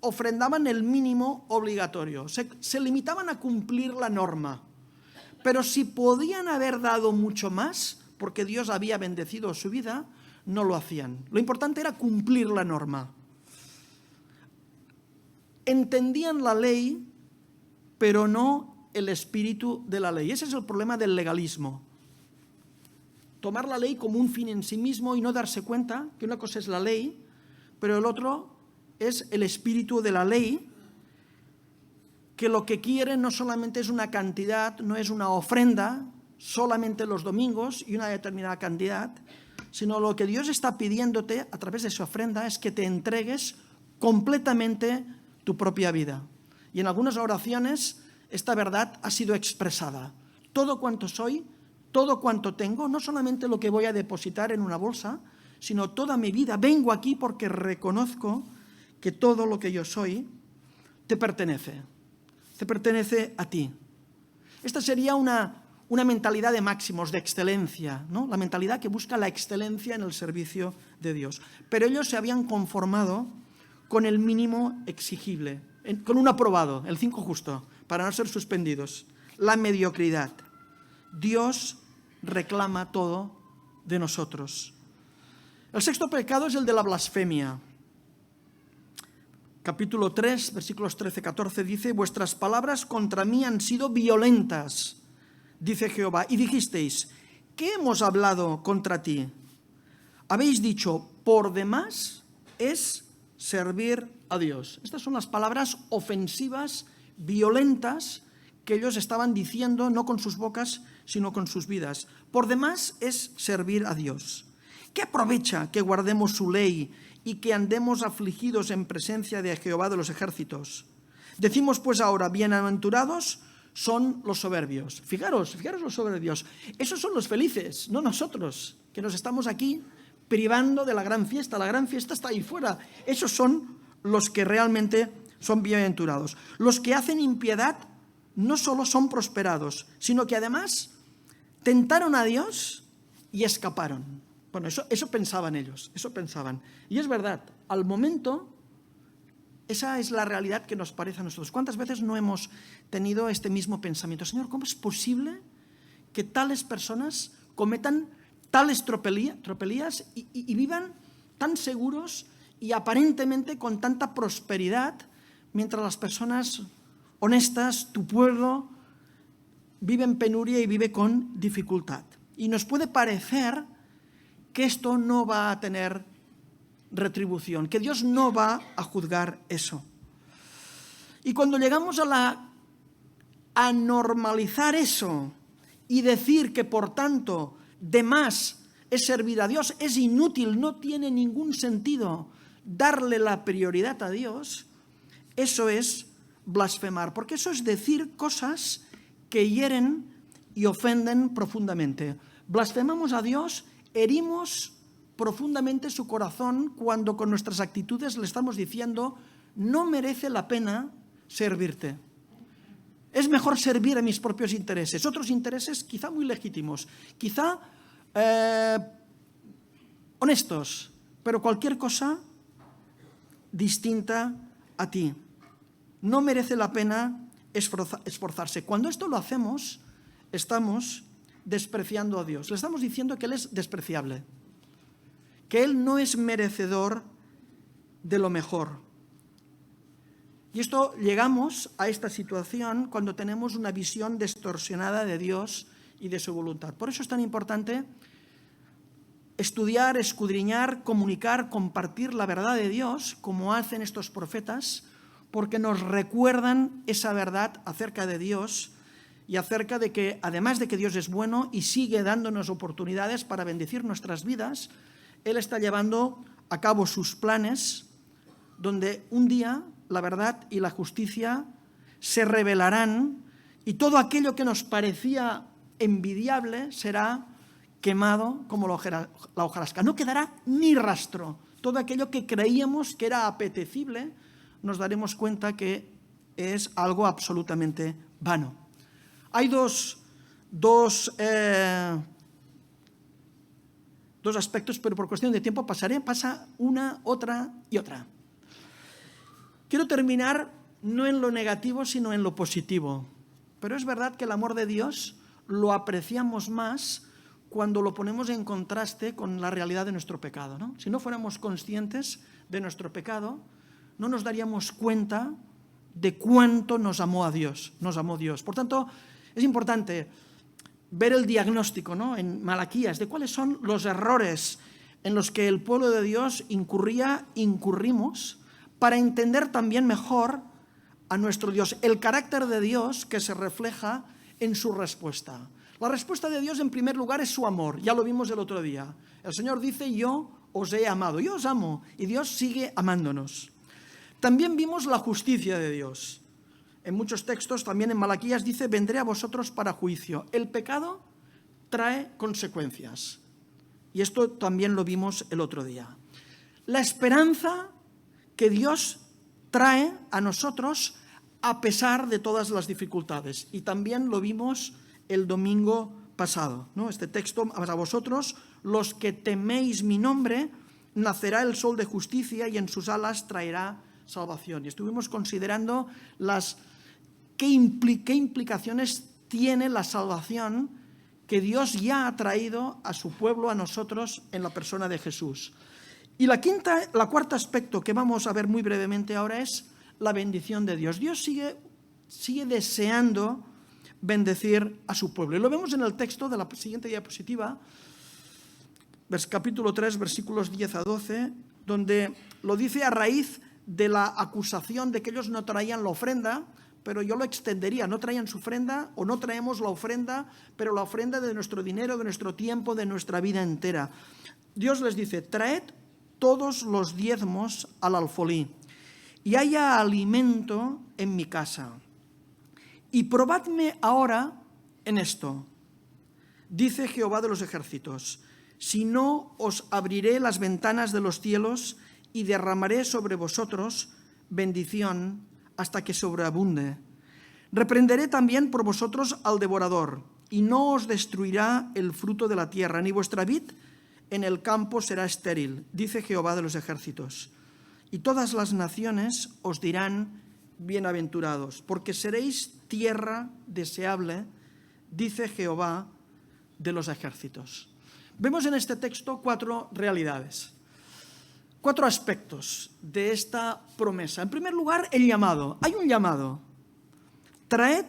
ofrendaban el mínimo obligatorio, se limitaban a cumplir la norma, pero si podían haber dado mucho más, porque Dios había bendecido su vida, no lo hacían. Lo importante era cumplir la norma. Entendían la ley, pero no el espíritu de la ley. Ese es el problema del legalismo. Tomar la ley como un fin en sí mismo y no darse cuenta que una cosa es la ley, pero el otro es el espíritu de la ley, que lo que quiere no solamente es una cantidad, no es una ofrenda, solamente los domingos y una determinada cantidad, sino lo que Dios está pidiéndote a través de su ofrenda es que te entregues completamente tu propia vida. Y en algunas oraciones esta verdad ha sido expresada. Todo cuanto soy, todo cuanto tengo, no solamente lo que voy a depositar en una bolsa, sino toda mi vida. Vengo aquí porque reconozco que todo lo que yo soy te pertenece a ti. Esta sería una mentalidad de máximos, de excelencia, ¿no? La mentalidad que busca la excelencia en el servicio de Dios. Pero ellos se habían conformado con el mínimo exigible, con un aprobado, el 5 justo, para no ser suspendidos. La mediocridad. Dios reclama todo de nosotros. El sexto pecado es el de la blasfemia. Capítulo 3, versículos 13-14 dice, vuestras palabras contra mí han sido violentas, dice Jehová, y dijisteis, ¿qué hemos hablado contra ti? Habéis dicho, por demás es servir a Dios. Estas son las palabras ofensivas, violentas, que ellos estaban diciendo no con sus bocas, sino con sus vidas. Por demás es servir a Dios. ¿Qué aprovecha que guardemos su ley y que andemos afligidos en presencia de Jehová de los ejércitos? Decimos pues ahora, bienaventurados son los soberbios. Fijaros los soberbios. Esos son los felices, no nosotros, que nos estamos aquí privando de la gran fiesta. La gran fiesta está ahí fuera. Esos son los que realmente son bienaventurados. Los que hacen impiedad no solo son prosperados, sino que además tentaron a Dios y escaparon. Bueno, eso pensaban ellos, eso pensaban. Y es verdad, al momento, esa es la realidad que nos parece a nosotros. ¿Cuántas veces no hemos tenido este mismo pensamiento? Señor, ¿cómo es posible que tales personas cometan tales tropelías y vivan tan seguros y aparentemente con tanta prosperidad, mientras las personas honestas, tu pueblo, vive en penuria y vive con dificultad? Y nos puede parecer que esto no va a tener retribución, que Dios no va a juzgar eso. Y cuando llegamos a normalizar eso y decir que, por tanto, de más es servir a Dios, es inútil, no tiene ningún sentido darle la prioridad a Dios, eso es blasfemar, porque eso es decir cosas que hieren y ofenden profundamente. Blasfemamos a Dios, herimos profundamente su corazón cuando con nuestras actitudes le estamos diciendo: no merece la pena servirte. Es mejor servir a mis propios intereses, otros intereses quizá muy legítimos, quizá honestos, pero cualquier cosa distinta a ti. No merece la pena esforzarse. Cuando esto lo hacemos, estamos despreciando a Dios. Le estamos diciendo que Él es despreciable, que Él no es merecedor de lo mejor. Y esto llegamos a esta situación cuando tenemos una visión distorsionada de Dios y de su voluntad. Por eso es tan importante estudiar, escudriñar, comunicar, compartir la verdad de Dios, como hacen estos profetas, porque nos recuerdan esa verdad acerca de Dios y acerca de que, además de que Dios es bueno y sigue dándonos oportunidades para bendecir nuestras vidas, Él está llevando a cabo sus planes, donde un día la verdad y la justicia se revelarán y todo aquello que nos parecía envidiable será quemado como la hojarasca. No quedará ni rastro. Todo aquello que creíamos que era apetecible, nos daremos cuenta que es algo absolutamente vano. Hay dos aspectos, pero por cuestión de tiempo pasa una, otra y otra. Quiero terminar no en lo negativo, sino en lo positivo. Pero es verdad que el amor de Dios lo apreciamos más cuando lo ponemos en contraste con la realidad de nuestro pecado, ¿no? Si no fuéramos conscientes de nuestro pecado, no nos daríamos cuenta de cuánto nos amó Dios. Por tanto, es importante ver el diagnóstico, ¿no?, en Malaquías, de cuáles son los errores en los que el pueblo de Dios incurrimos, para entender también mejor a nuestro Dios, el carácter de Dios que se refleja en su respuesta. La respuesta de Dios, en primer lugar, es su amor. Ya lo vimos el otro día. El Señor dice: yo os he amado, yo os amo, y Dios sigue amándonos. También vimos la justicia de Dios. En muchos textos, también en Malaquías, dice: vendré a vosotros para juicio. El pecado trae consecuencias. Y esto también lo vimos el otro día. La esperanza que Dios trae a nosotros a pesar de todas las dificultades. Y también lo vimos el domingo pasado, ¿no? Este texto: a vosotros, los que teméis mi nombre, nacerá el sol de justicia y en sus alas traerá salvación. Y estuvimos considerando qué implicaciones tiene la salvación que Dios ya ha traído a su pueblo, a nosotros, en la persona de Jesús. Y la cuarto aspecto que vamos a ver muy brevemente ahora es la bendición de Dios. Dios sigue deseando bendecir a su pueblo. Y lo vemos en el texto de la siguiente diapositiva, capítulo 3, versículos 10 a 12, donde lo dice a raíz de la acusación de que ellos no traían la ofrenda, pero yo lo extendería: no traían su ofrenda, o no traemos la ofrenda, pero la ofrenda de nuestro dinero, de nuestro tiempo, de nuestra vida entera. Dios les dice: traed todos los diezmos al alfolí, y haya alimento en mi casa. Y probadme ahora en esto, dice Jehová de los ejércitos: si no, os abriré las ventanas de los cielos y derramaré sobre vosotros bendición hasta que sobreabunde. Reprenderé también por vosotros al devorador, y no os destruirá el fruto de la tierra, ni vuestra vid en el campo será estéril, dice Jehová de los ejércitos. Y todas las naciones os dirán: bienaventurados, porque seréis tierra deseable, dice Jehová de los ejércitos. Vemos en este texto 4 realidades, 4 aspectos de esta promesa. En primer lugar, el llamado. Hay un llamado: traed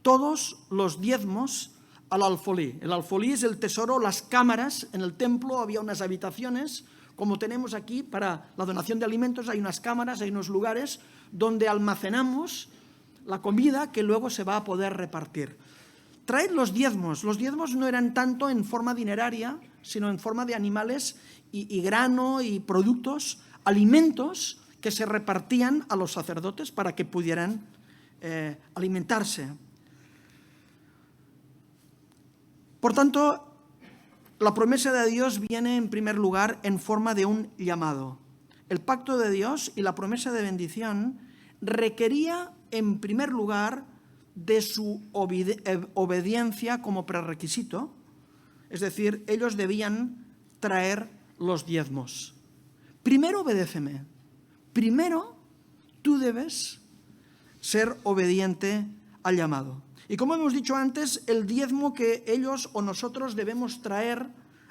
todos los diezmos al alfolí. El alfolí es el tesoro, las cámaras. En el templo había unas habitaciones, como tenemos aquí para la donación de alimentos, hay unas cámaras, hay unos lugares donde almacenamos la comida que luego se va a poder repartir. Traed los diezmos. Los diezmos no eran tanto en forma dineraria, sino en forma de animales y grano y productos, alimentos que se repartían a los sacerdotes para que pudieran alimentarse. Por tanto, la promesa de Dios viene en primer lugar en forma de un llamado. El pacto de Dios y la promesa de bendición requería en primer lugar de su obediencia como prerequisito, es decir, ellos debían traer los diezmos. Primero obedéceme, primero tú debes ser obediente al llamado. Y como hemos dicho antes, el diezmo que ellos o nosotros debemos traer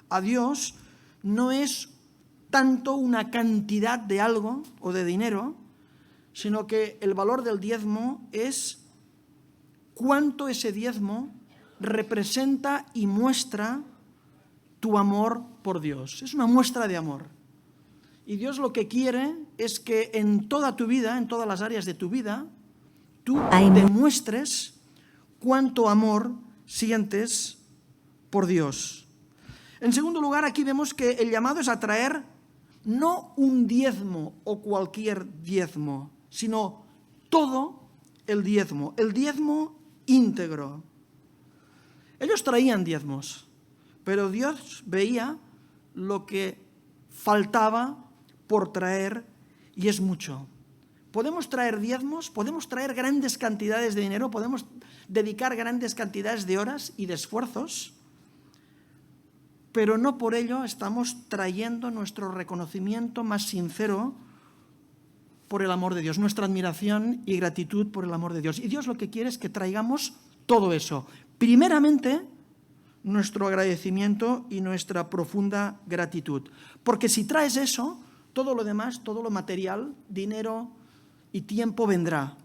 a Dios no es tanto una cantidad de algo o de dinero, sino que el valor del diezmo es cuánto ese diezmo representa y muestra tu amor por Dios. Es una muestra de amor. Y Dios lo que quiere es que en toda tu vida, en todas las áreas de tu vida, tú demuestres cuánto amor sientes por Dios. En segundo lugar, aquí vemos que el llamado es a traer no un diezmo o cualquier diezmo, sino todo el diezmo íntegro. Ellos traían diezmos, pero Dios veía lo que faltaba por traer y es mucho. Podemos traer diezmos, podemos traer grandes cantidades de dinero, podemos dedicar grandes cantidades de horas y de esfuerzos, pero no por ello estamos trayendo nuestro reconocimiento más sincero por el amor de Dios, nuestra admiración y gratitud por el amor de Dios. Y Dios lo que quiere es que traigamos todo eso. Primeramente, nuestro agradecimiento y nuestra profunda gratitud. Porque si traes eso, todo lo demás, todo lo material, dinero y tiempo vendrá.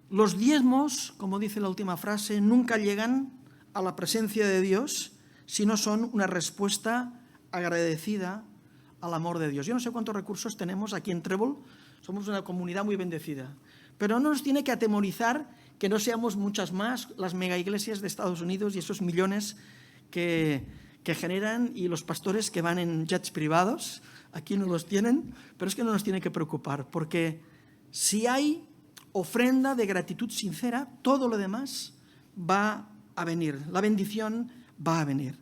Los diezmos, como dice la última frase, nunca llegan a la presencia de Dios si no son una respuesta agradecida al amor de Dios. Yo no sé cuántos recursos tenemos aquí en Trébol, somos una comunidad muy bendecida, pero no nos tiene que atemorizar que no seamos muchas más las mega iglesias de Estados Unidos y esos millones que generan y los pastores que van en jets privados. Aquí no los tienen, pero es que no nos tiene que preocupar, porque si hay ofrenda de gratitud sincera, todo lo demás va a venir, la bendición va a venir.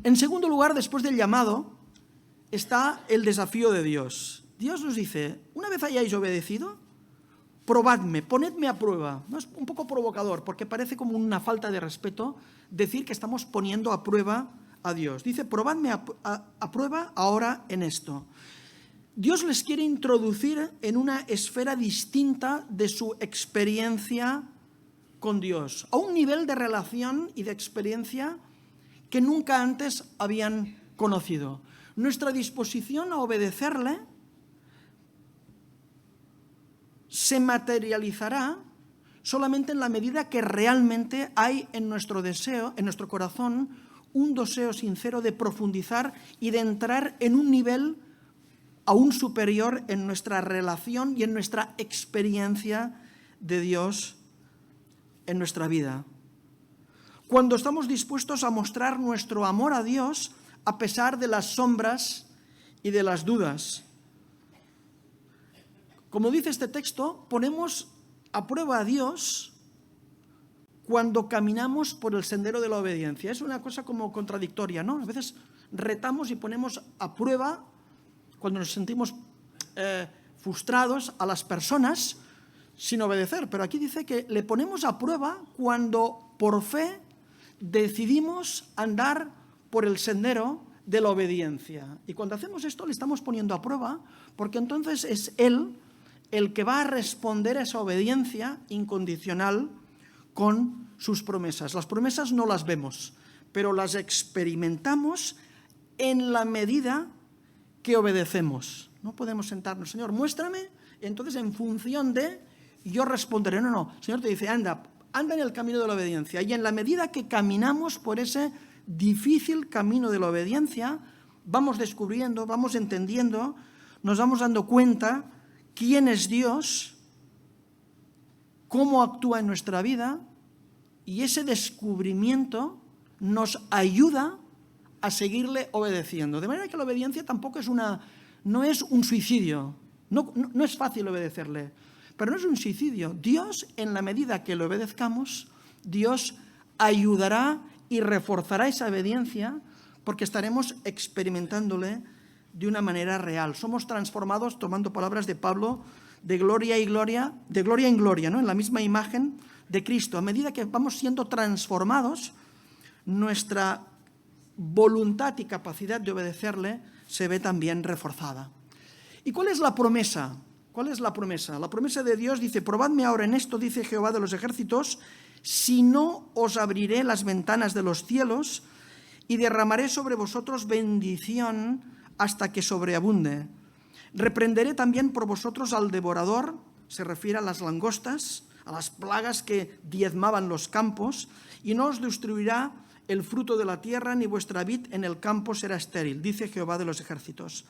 En segundo lugar, después del llamado, está el desafío de Dios. Dios nos dice, una vez hayáis obedecido, probadme, ponedme a prueba. No es un poco provocador, porque parece como una falta de respeto decir que estamos poniendo a prueba a Dios. Dice, probadme a prueba ahora en esto. Dios les quiere introducir en una esfera distinta de su experiencia con Dios, a un nivel de relación y de experiencia que nunca antes habían conocido. Nuestra disposición a obedecerle se materializará solamente en la medida que realmente hay en nuestro deseo, en nuestro corazón, un deseo sincero de profundizar y de entrar en un nivel aún superior en nuestra relación y en nuestra experiencia de Dios en nuestra vida. Cuando estamos dispuestos a mostrar nuestro amor a Dios a pesar de las sombras y de las dudas. Como dice este texto, ponemos a prueba a Dios cuando caminamos por el sendero de la obediencia. Es una cosa como contradictoria, ¿no? A veces retamos y ponemos a prueba cuando nos sentimos frustrados a las personas sin obedecer. Pero aquí dice que le ponemos a prueba cuando por fe decidimos andar por el sendero de la obediencia. Y cuando hacemos esto le estamos poniendo a prueba porque entonces es Él el que va a responder a esa obediencia incondicional con sus promesas. Las promesas no las vemos, pero las experimentamos en la medida que obedecemos. No podemos sentarnos, Señor, muéstrame, y entonces en función de yo responderé. No. El Señor te dice, anda en el camino de la obediencia. Y en la medida que caminamos por ese difícil camino de la obediencia, vamos descubriendo, vamos entendiendo, nos vamos dando cuenta quién es Dios, cómo actúa en nuestra vida, y ese descubrimiento nos ayuda a seguirle obedeciendo. De manera que la obediencia tampoco no es un suicidio, no es fácil obedecerle, pero no es un suicidio. Dios, en la medida que le obedezcamos, Dios ayudará y reforzará esa obediencia porque estaremos experimentándole de una manera real. Somos transformados, tomando palabras de Pablo, de gloria en gloria, ¿no? En la misma imagen de Cristo. A medida que vamos siendo transformados, nuestra voluntad y capacidad de obedecerle se ve también reforzada. ¿Y cuál es la promesa? ¿Cuál es la promesa? La promesa de Dios dice, probadme ahora en esto, dice Jehová de los ejércitos, si no os abriré las ventanas de los cielos y derramaré sobre vosotros bendición hasta que sobreabunde. Reprenderé también por vosotros al devorador, se refiere a las langostas, a las plagas que diezmaban los campos, y no os destruirá el fruto de la tierra, ni vuestra vid en el campo será estéril, dice Jehová de los ejércitos.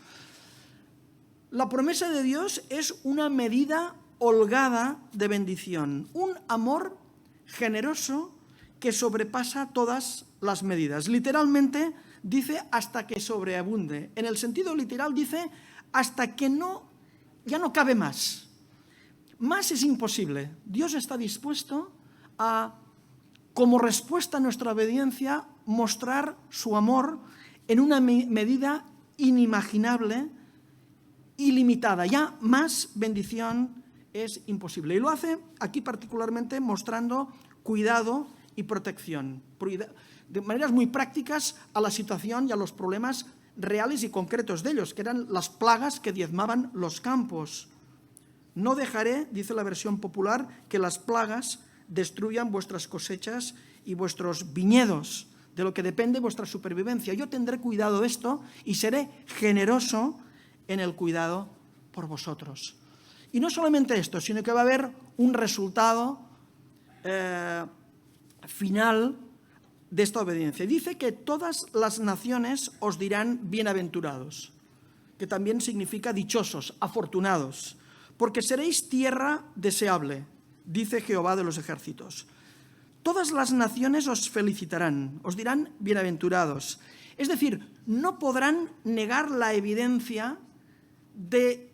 La promesa de Dios es una medida holgada de bendición, un amor generoso que sobrepasa todas las medidas. Literalmente dice hasta que sobreabunde. En el sentido literal dice hasta que ya no cabe más. Más es imposible. Dios está dispuesto a, como respuesta a nuestra obediencia, mostrar su amor en una medida inimaginable, ilimitada. Ya más bendición es imposible. Y lo hace aquí particularmente mostrando cuidado y protección, de maneras muy prácticas a la situación y a los problemas reales y concretos de ellos, que eran las plagas que diezmaban los campos. No dejaré, dice la versión popular, que las plagas destruyan vuestras cosechas y vuestros viñedos, de lo que depende vuestra supervivencia. Yo tendré cuidado de esto y seré generoso en el cuidado por vosotros. Y no solamente esto, sino que va a haber un resultado final de esta obediencia. Dice que todas las naciones os dirán bienaventurados, que también significa dichosos, afortunados, porque seréis tierra deseable, dice Jehová de los ejércitos. Todas las naciones os felicitarán, os dirán bienaventurados. Es decir, no podrán negar la evidencia de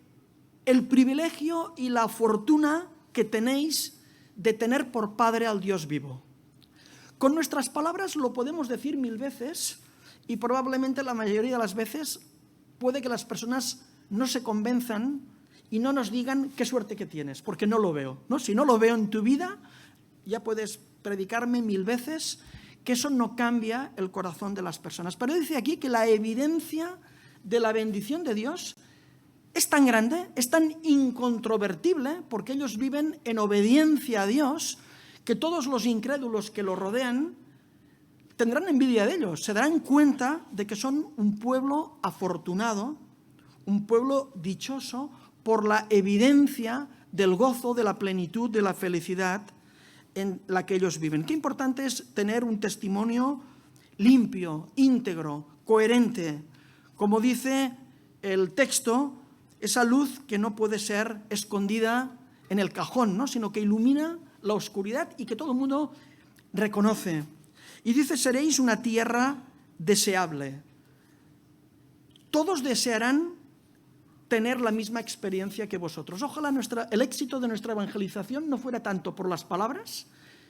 el privilegio y la fortuna que tenéis de tener por Padre al Dios vivo. Con nuestras palabras lo podemos decir 1000 veces y probablemente la mayoría de las veces puede que las personas no se convenzan y no nos digan qué suerte que tienes, porque no lo veo, ¿no? Si no lo veo en tu vida, ya puedes predicarme 1000 veces que eso no cambia el corazón de las personas. Pero dice aquí que la evidencia de la bendición de Dios es tan grande, es tan incontrovertible, porque ellos viven en obediencia a Dios, que todos los incrédulos que lo rodean tendrán envidia de ellos, se darán cuenta de que son un pueblo afortunado, un pueblo dichoso por la evidencia del gozo, de la plenitud, de la felicidad en la que ellos viven. Qué importante es tener un testimonio limpio, íntegro, coherente. Como dice el texto, esa luz que no puede ser escondida en el cajón, ¿no? Sino que ilumina la oscuridad y que todo el mundo reconoce. Y dice, seréis una tierra deseable. Todos desearán tener la misma experiencia que vosotros. Ojalá el éxito de nuestra evangelización no fuera tanto por las palabras,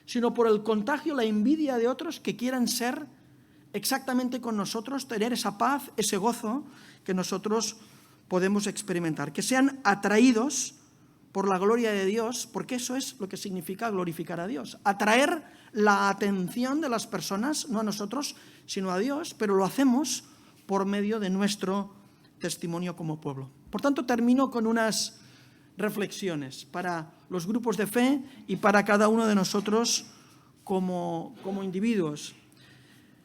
sino por el contagio, la envidia de otros que quieran ser exactamente con nosotros, tener esa paz, ese gozo que nosotros podemos experimentar. Que sean atraídos por la gloria de Dios, porque eso es lo que significa glorificar a Dios. Atraer la atención de las personas, no a nosotros, sino a Dios, pero lo hacemos por medio de nuestro testimonio como pueblo. Por tanto, termino con unas reflexiones para los grupos de fe y para cada uno de nosotros como individuos.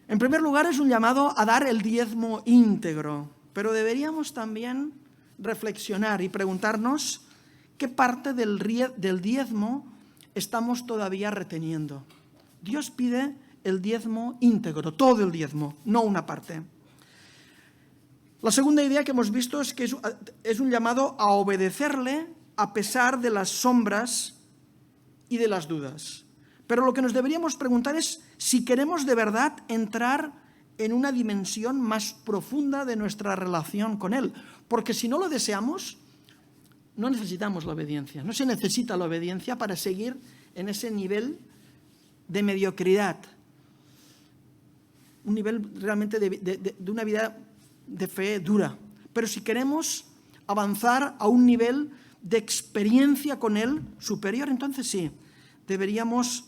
En primer lugar, es un llamado a dar el diezmo íntegro, pero deberíamos también reflexionar y preguntarnos qué parte del diezmo estamos todavía reteniendo. Dios pide el diezmo íntegro, todo el diezmo, no una parte. La segunda idea que hemos visto es que es un llamado a obedecerle a pesar de las sombras y de las dudas. Pero lo que nos deberíamos preguntar es si queremos de verdad entrar en una dimensión más profunda de nuestra relación con Él. Porque si no lo deseamos, no necesitamos la obediencia. No se necesita la obediencia para seguir en ese nivel de mediocridad. Un nivel realmente de una vida de fe dura. Pero si queremos avanzar a un nivel de experiencia con Él superior, entonces sí, deberíamos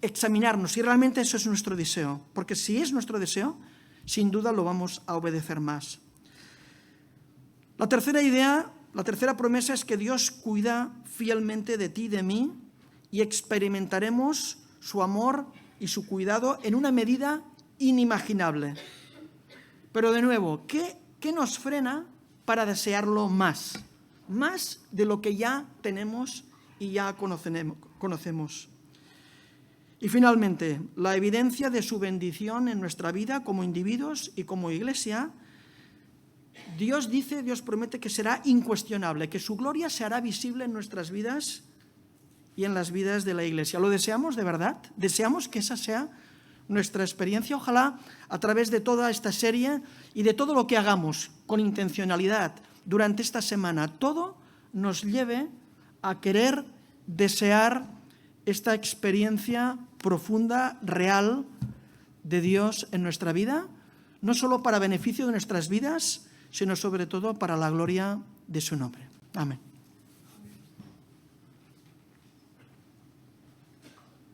examinarnos si realmente eso es nuestro deseo. Porque si es nuestro deseo, sin duda lo vamos a obedecer más. La tercera idea, la tercera promesa es que Dios cuida fielmente de ti y de mí y experimentaremos su amor y su cuidado en una medida inimaginable. Pero de nuevo, ¿qué nos frena para desearlo más? Más de lo que ya tenemos y ya conocemos. Y finalmente, la evidencia de su bendición en nuestra vida como individuos y como iglesia. Dios promete que será incuestionable, que su gloria se hará visible en nuestras vidas y en las vidas de la iglesia. ¿Lo deseamos de verdad? ¿Deseamos que esa sea nuestra experiencia? Ojalá a través de toda esta serie y de todo lo que hagamos con intencionalidad durante esta semana, todo nos lleve a querer desear esta experiencia profunda, real de Dios en nuestra vida, no solo para beneficio de nuestras vidas, sino sobre todo para la gloria de su nombre. Amén.